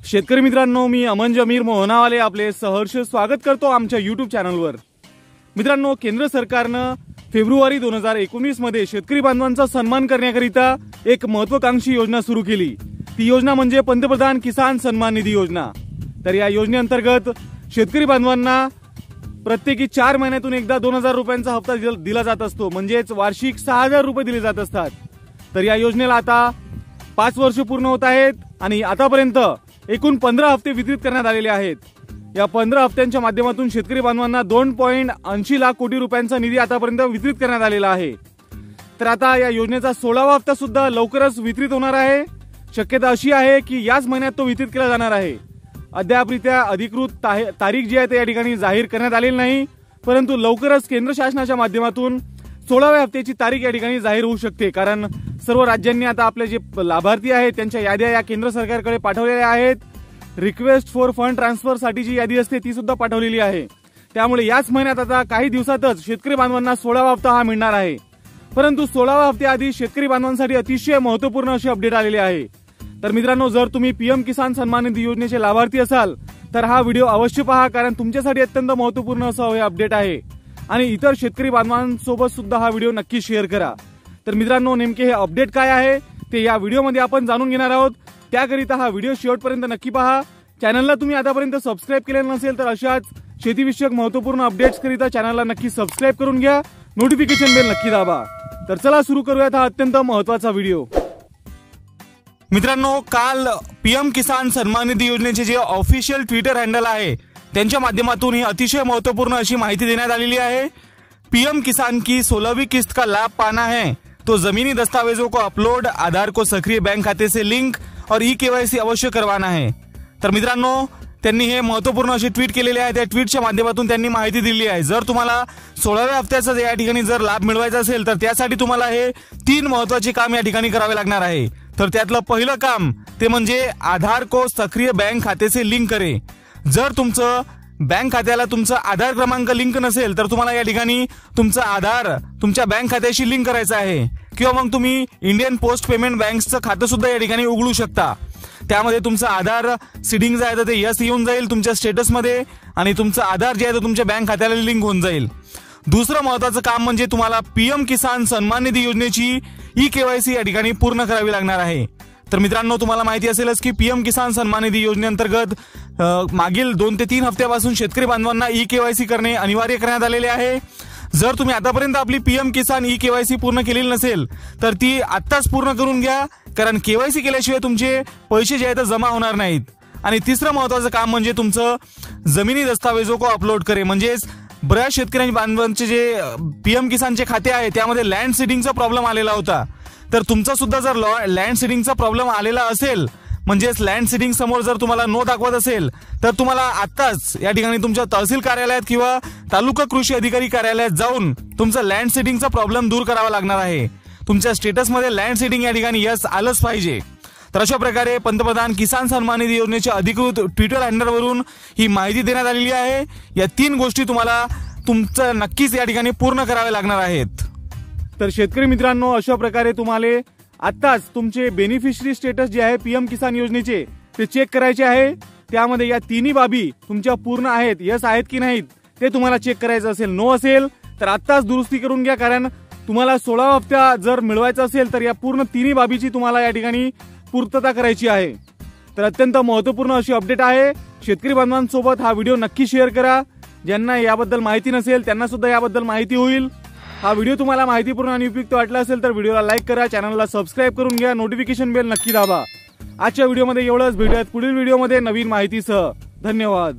शेतकरी मित्रांनो, मी अमन जमीर मोहनावाले आपले सहर्ष स्वागत करतो आमच्या YouTube चॅनलवर। मित्रांनो, केंद्र सरकारनं फेब्रुवारी 2019 मध्ये शेतकरी बांधवांचा सन्मान करण्याकरिता एक महत्त्वाकांक्षी योजना सुरू केली। ती योजना म्हणजे पंतप्रधान किसान सन्मान निधी योजना। तर या योजनेअंतर्गत शेतकरी बांधवांना प्रत्येकी 4 महिन्यातून एकदा 2000 रुपयांचा हप्ता दिला जात असतो, म्हणजेच वार्षिक 6000 रुपये दिले जात असतात। तर या योजनेला आता 5 वर्ष पूर्ण होत आहेत आणि आतापर्यंत एकूण 15 हप्ते वितरित करण्यात आलेले आहेत। या 15 हप्त्यांच्या माध्यमातून शेतकरी बांधवांना 2.80 लाख कोटी रुपयांचा निधी आतापर्यंत वितरित करण्यात आलेला आहे। तर आता या योजनेचा 16वा हप्ता सुद्धा लवकरच वितरित होणार आहे। शक्यता अशी आहे की याच महिन्यात तो वितरित केला जाणार आहे। अद्यापरित्या अधिकृत तारीख जी आहे ते या ठिकाणी जाहीर करण्यात आलेली नाही, परंतु लवकरच केंद्र शासनाच्या माध्यमातून 16व्या हप्त्याची तारीख या ठिकाणी जाहीर होऊ शकते। कारण सर्व राज्यांनी आता आपले जे लाभार्थी आहेत त्यांच्या याद्या या केंद्र सरकारकडे पाठवलेल्या आहेत। रिक्वेस्ट फॉर फंड ट्रान्सफर साठी जी यादी असते ती सुद्धा पाठवलेली आहे। त्यामुळे याच महिन्यात आता काही दिवसातच शेतकरी बांधवांना 16वा हप्ता हा मिळणार आहे। परंतु 16व्या हप्त्याआधी शेतकरी बांधवांसाठी अतिशय महत्त्वपूर्ण अशी अपडेट आलेली आहे। तर मित्रांनो, जर तुम्ही पीएम किसान सन्मान निधी योजनेचे लाभार्थी असाल तर हा व्हिडिओ अवश्य पहा, कारण तुमच्यासाठी अत्यंत महत्त्वपूर्ण असं हे अपडेट आहे। आणि इतर शेतकरी बांधवांसोबत सुद्धा हा व्हिडिओ नक्की शेअर करा। तर मित्रांनो, नेमके हे अपडेट काय आहे ते या व्हिडिओमध्ये आपण जाणून घेणार आहोत। त्याकरिता हा व्हिडिओ शेवटपर्यंत नक्की पहा। चॅनलला तुम्ही आतापर्यंत सबस्क्राइब केलेलं नसेल तर अशाच शेतीविषयक महत्त्वपूर्ण अपडेट्स करिता चॅनलला नक्की सबस्क्राइब करून घ्या, नोटिफिकेशन बेल नक्की दाबा। तर चला सुरू करूयात हा अत्यंत महत्त्वाचा व्हिडिओ। मित्रांनो, काल पीएम किसान सन्मान निधी योजनेचे जे ऑफिशियल ट्विटर हँडल आहे त्यांच्या माध्यमातून ही अतिशय महत्वपूर्ण अशी माहिती देण्यात आलेली आहे। पीएम किसान की 16वीं किस्त का लाभ पाना है तो जमीनी दस्तावेजों को अपलोड, आधार को सक्रिय बैंक खाते से लिंक और ई-केवायसी अवश्य करवाना है। तर मित्रांनो, त्यांनी हे महत्वपूर्ण असे ट्विट केलेले आहे। त्या ट्विटच्या माध्यमातून त्यांनी माहिती दिली आहे। जर तुम्हाला 16व्या हप्त्याचा या ठिकाणी जर लाभ मिळवायचा असेल तर त्यासाठी तुम्हाला हे 3 महत्त्वाचे काम या ठिकाणी करावे लागणार आहे। तर त्यातलं पहिलं काम ते म्हणजे आधार को सक्रिय बैंक खाते से लिंक करे। जर तुमचं बँक खात्याला तुमचा आधार क्रमांक लिंक नसेल तर तुम्हाला या ठिकाणी तुमचा आधार तुमच्या बँक खात्याशी लिंक करायचा आहे, किंवा मग तुम्ही इंडियन पोस्ट पेमेंट बँकचं खातं सुद्धा या ठिकाणी उघडू शकता। त्यामध्ये तुमचं आधार सीडिंग जे आहे तर ते यस येऊन जाईल तुमच्या स्टेटसमध्ये आणि तुमचं आधार जे आहे ते तुमच्या बँक खात्याला लिंक होऊन जाईल। दुसरं महत्त्वाचं काम म्हणजे तुम्हाला पीएम किसान सन्मान निधी योजनेची ई-केवायसी या ठिकाणी पूर्ण करावी लागणार आहे। तर मित्रांनो, तुम्हाला माहिती असेलच की पीएम किसान सन्मान निधी योजनेअंतर्गत मागील 2 ते 3 हप्त्यापासून शेतकरी बांधवांना ई-केवायसी करणे अनिवार्य करण्यात आलेले आहे। जर तुम्ही आतापर्यंत आपली पीएम किसान ई-केवायसी पूर्ण केलेली नसेल तर ती आत्ताच पूर्ण करून घ्या, कारण केवायसी केल्याशिवाय तुमचे पैसे जे आहेत जमा होणार नाहीत। आणि तिसरं महत्त्वाचं काम म्हणजे तुमचं जमिनी दस्तावेजों को अपलोड करे। म्हणजेच बऱ्याच शेतकरी बांधवांचे जे पीएम किसानचे खाते आहे त्यामध्ये लँड सीडिंगचा प्रॉब्लेम आलेला होता। तर तुमचा सुद्धा जर लँड सीडिंगचा प्रॉब्लेम आलेला असेल, म्हणजेच लँड सीडिंग समोर जर तुम्हाला नो दाखवत असेल तर तुम्हाला आत्ताच या ठिकाणी तुमच्या तहसील कार्यालयात किंवा तालुका कृषी अधिकारी कार्यालयात जाऊन तुमचा लँड सीडिंगचा प्रॉब्लेम दूर करावा लागणार आहे। तुमच्या स्टेटसमध्ये लँड सीडिंग या ठिकाणी यस आलंच पाहिजे। तर अशा प्रकारे पंतप्रधान किसान सन्मान निधी योजनेच्या अधिकृत ट्विटर हँडलवरून ही माहिती देण्यात आलेली आहे। या 3 गोष्टी तुम्हाला तुमचं नक्कीच या ठिकाणी पूर्ण कराव्या लागणार आहेत। तर शेतकरी मित्रांनो, अशा प्रकारे तुम्हाला आत्ताच तुमचे बेनिफिशरी स्टेटस जे आहे पीएम किसान योजनेचे ते चेक करायचे आहे। त्यामध्ये या 3ही बाबी तुमच्या पूर्ण आहेत, यस आहेत की नाहीत ते तुम्हाला चेक करायचं असेल। नो असेल तर आत्ताच दुरुस्ती करून घ्या, कारण तुम्हाला 16वा हप्ता जर मिळवायचा असेल तर या पूर्ण 3ही बाबीची तुम्हाला या ठिकाणी पूर्तता करायची आहे। तर अत्यंत महत्त्वपूर्ण अशी अपडेट आहे। शेतकरी बांधवांसोबत हा व्हिडिओ नक्की शेअर करा। ज्यांना याबद्दल माहिती नसेल त्यांना सुद्धा याबद्दल माहिती होईल। हा व्हिडिओ तुम्हाला माहितीपूर्ण आणि उपयुक्त वाटला असेल तर व्हिडिओला लाईक करा, चॅनलला सबस्क्राइब करून घ्या, नोटिफिकेशन बेल नक्की दाबा। आजच्या व्हिडिओमध्ये एवढंच। भेटूयात पुढील व्हिडिओमध्ये नवीन माहितीसह। धन्यवाद।